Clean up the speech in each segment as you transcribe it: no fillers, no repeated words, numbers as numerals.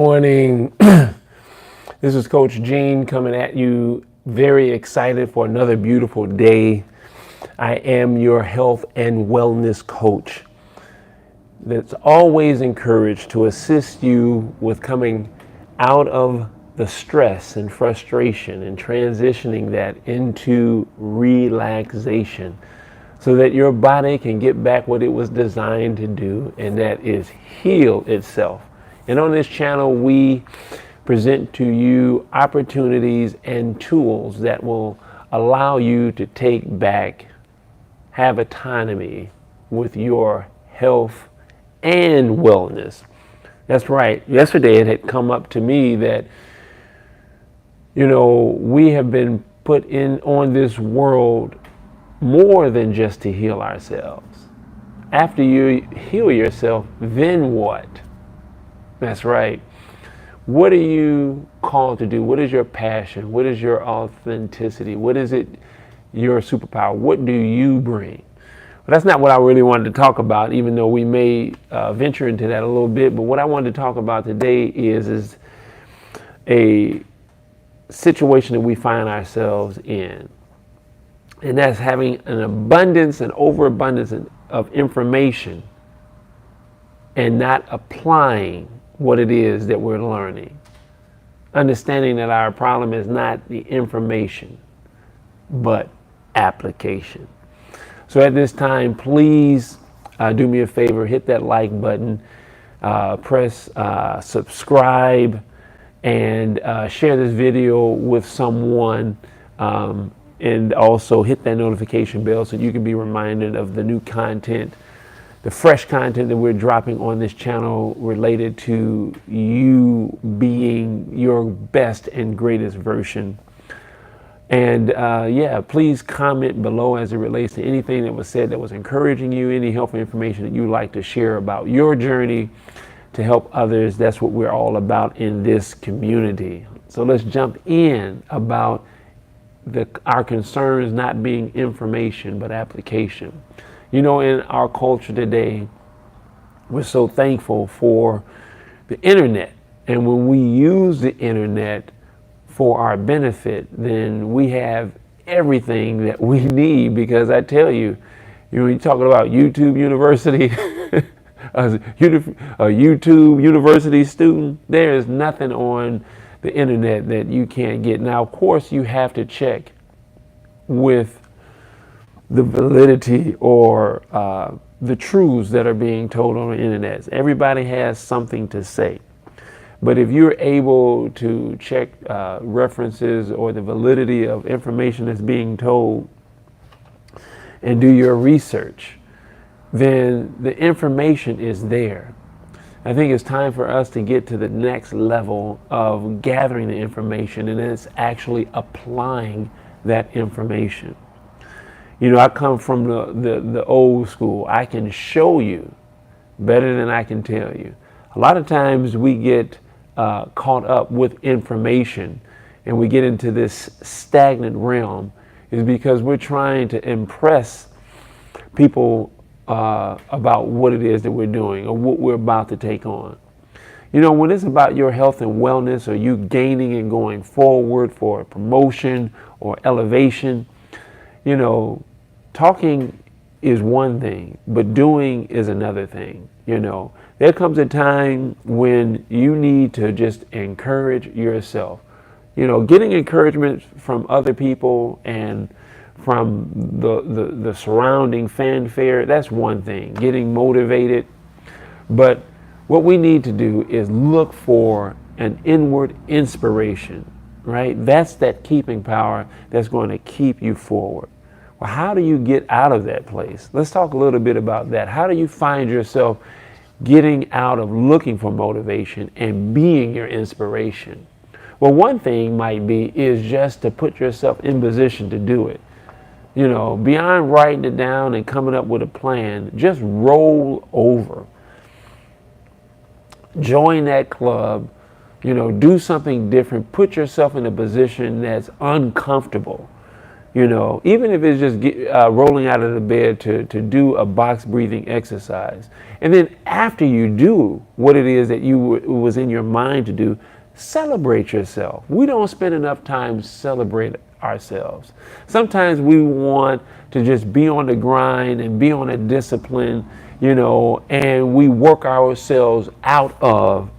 Morning. This is Coach Eugene coming at you, very excited for another beautiful day. I am your health and wellness coach that's always encouraged to assist you with coming out of the stress and frustration and transitioning that into relaxation so that your body can get back what it was designed to do, and that is heal itself. And on this channel, we present to you opportunities and tools that will allow you to take back, have autonomy with your health and wellness. That's right. Yesterday it had come up to me that, we have been put in on this world more than just to heal ourselves. After you heal yourself, then what? That's right. What are you called to do? What is your passion? What is your authenticity? What is it, your superpower? What do you bring? Well, that's not what I really wanted to talk about, even though we may venture into that a little bit. But what I wanted to talk about today is a situation that we find ourselves in. And that's having an abundance and overabundance of information and not applying what it is that we're learning. Understanding that our problem is not the information, but application. So at this time, please do me a favor, hit that like button, press subscribe, and share this video with someone, and also hit that notification bell so you can be reminded of the new content, the fresh content that we're dropping on this channel related to you being your best and greatest version. And please comment below as it relates to anything that was said that was encouraging you, any helpful information that you'd like to share about your journey to help others. That's what we're all about in this community. So let's jump in about our concerns not being information, but application. In our culture today, we're so thankful for the internet. And when we use the internet for our benefit, then we have everything that we need. Because I tell you, you're talking about YouTube University, a YouTube University student, there is nothing on the internet that you can't get. Now, of course, you have to check with the validity or the truths that are being told on the internet. Everybody has something to say. But if you're able to check references or the validity of information that's being told and do your research, then the information is there. I think it's time for us to get to the next level of gathering the information, and it's actually applying that information. I come from the old school. I can show you better than I can tell you. A lot of times we get caught up with information and we get into this stagnant realm is because we're trying to impress people about what it is that we're doing or what we're about to take on. When it's about your health and wellness, or you gaining and going forward for a promotion or elevation, talking is one thing, but doing is another thing. There comes a time when you need to just encourage yourself. Getting encouragement from other people and from the surrounding fanfare, that's one thing, getting motivated. But what we need to do is look for an inward inspiration, right? That's that keeping power that's going to keep you forward. Well, how do you get out of that place? Let's talk a little bit about that. How do you find yourself getting out of looking for motivation and being your inspiration? Well, one thing might be is just to put yourself in position to do it. Beyond writing it down and coming up with a plan, just roll over. Join that club, do something different. Put yourself in a position that's uncomfortable. You know, even if it's just rolling out of the bed to do a box breathing exercise. And then after you do what it is that was in your mind to do, celebrate yourself. We don't spend enough time celebrating ourselves. Sometimes we want to just be on the grind and be on a discipline, you know, and we work ourselves out of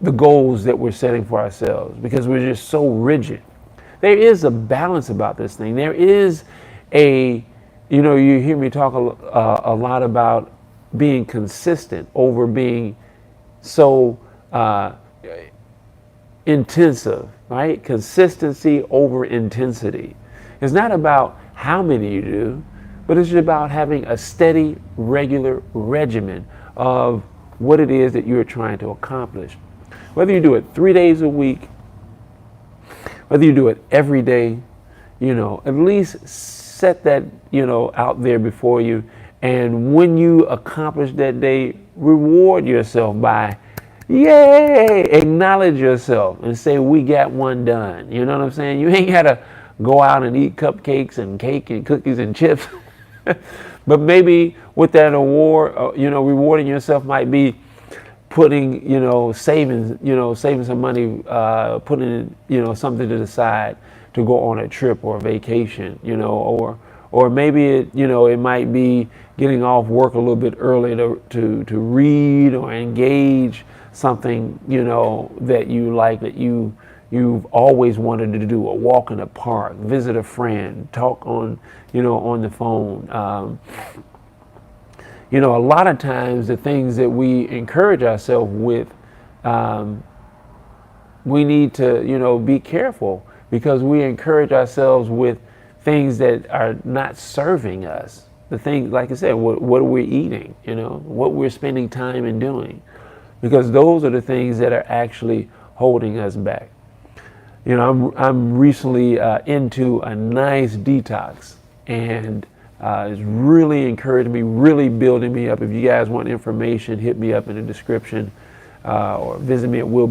the goals that we're setting for ourselves because we're just so rigid. There is a balance about this thing. There is you hear me talk a lot about being consistent over being so intensive, right? Consistency over intensity. It's not about how many you do, but it's just about having a steady, regular regimen of what it is that you're trying to accomplish. Whether you do it 3 days a week, whether you do it every day, you know, at least set that, you know, out there before you. And when you accomplish that day, reward yourself by, yay, acknowledge yourself and say, we got one done. You know what I'm saying? You ain't got to go out and eat cupcakes and cake and cookies and chips. But maybe with that award, you know, rewarding yourself might be putting, you know, saving some money, putting, you know, something to the side to go on a trip or a vacation, you know, or maybe it might be getting off work a little bit early to read or engage something, you know, that you like, that you've always wanted to do, a walk in the park, visit a friend, talk on the phone. You know, a lot of times the things that we encourage ourselves with, we need to, you know, be careful because we encourage ourselves with things that are not serving us. The things, like I said, what are we eating, you know, what we're spending time in doing, because those are the things that are actually holding us back. You know, I'm recently into a nice detox, and it's really encouraging me, really building me up. If you guys want information, hit me up in the description or visit me at Will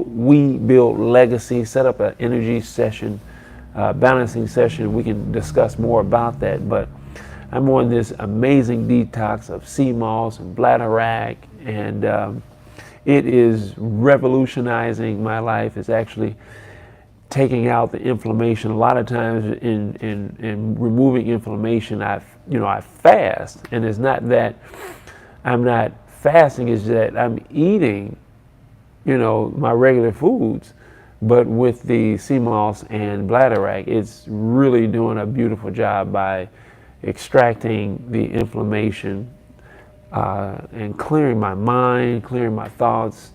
We Build Legacy. Set up an energy session, balancing session. We can discuss more about that. But I'm on this amazing detox of sea moss and bladderwrack, and it is revolutionizing my life. It's actually taking out the inflammation. A lot of times in removing inflammation, I fast, and it's not that I'm not fasting, it's that I'm eating, you know, my regular foods, but with the sea moss and bladderwrack, it's really doing a beautiful job by extracting the inflammation and clearing my mind, clearing my thoughts,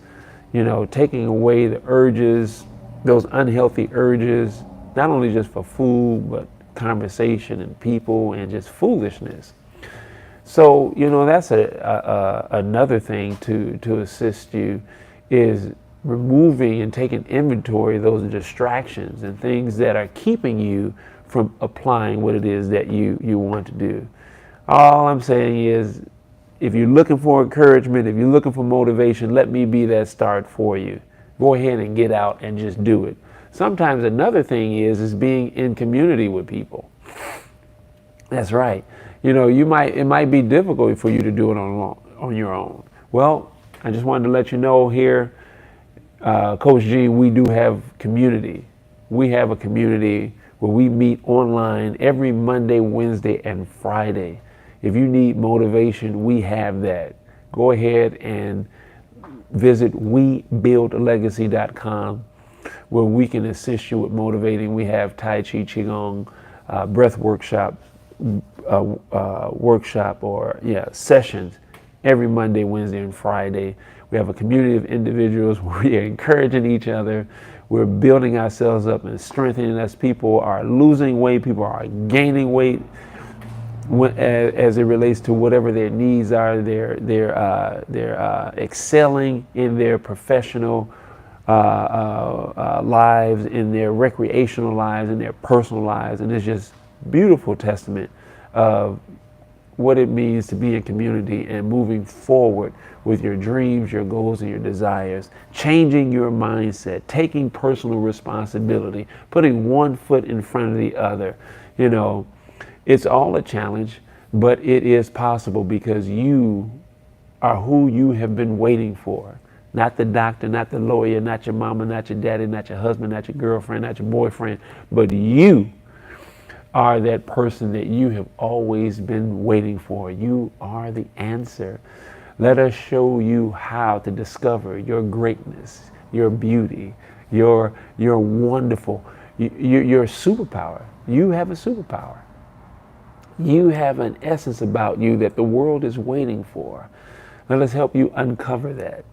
you know, taking away the urges, those unhealthy urges, not only just for food, but conversation and people and just foolishness. So, you know, that's another thing to assist you, is removing and taking inventory of those distractions and things that are keeping you from applying what it is that you want to do. All I'm saying is, if you're looking for encouragement, if you're looking for motivation, let me be that start for you. Go ahead and get out and just do it. Sometimes another thing is being in community with people. That's right. You know, it might be difficult for you to do it on your own. Well, I just wanted to let you know here, Coach G, we do have community. We have a community where we meet online every Monday, Wednesday, and Friday. If you need motivation, we have that. Go ahead and visit webuildlegacy.com, where we can assist you with motivating. We have Tai Chi, Qigong, breath workshop, sessions every Monday, Wednesday, and Friday. We have a community of individuals where we are encouraging each other. We're building ourselves up and strengthening us. People are losing weight. People are gaining weight as it relates to whatever their needs are. They're excelling in their professional lives, in their recreational lives, in their personal lives, and it's just beautiful testament of what it means to be in community and moving forward with your dreams, your goals, and your desires, changing your mindset, taking personal responsibility, putting one foot in front of the other. You know, it's all a challenge, but it is possible because you are who you have been waiting for. Not the doctor, not the lawyer, not your mama, not your daddy, not your husband, not your girlfriend, not your boyfriend, but you are that person that you have always been waiting for. You are the answer. Let us show you how to discover your greatness, your beauty, your wonderful, your superpower. You have a superpower. You have an essence about you that the world is waiting for. Let us help you uncover that,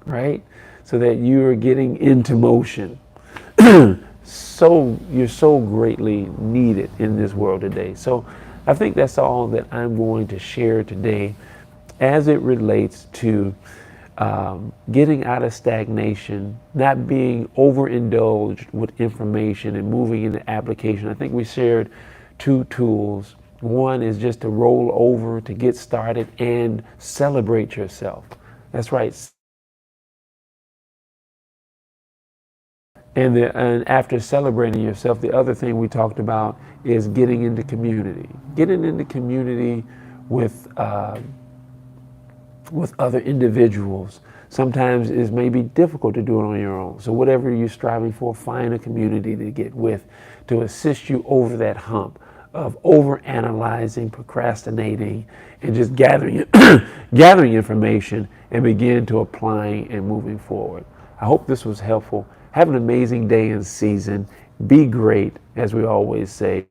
right? So that you are getting into motion. So you're so greatly needed in this world today. So I think that's all that I'm going to share today as it relates to getting out of stagnation, not being overindulged with information and moving into application. I think we shared 2 tools. One is just to roll over, to get started, and celebrate yourself. That's right. And after celebrating yourself, the other thing we talked about is getting into community. Getting into community with other individuals. Sometimes it may be difficult to do it on your own. So whatever you're striving for, find a community to get with to assist you over that hump of overanalyzing, procrastinating, and just gathering gathering information and begin to applying and moving forward. I hope this was helpful. Have an amazing day and season. Be great, as we always say.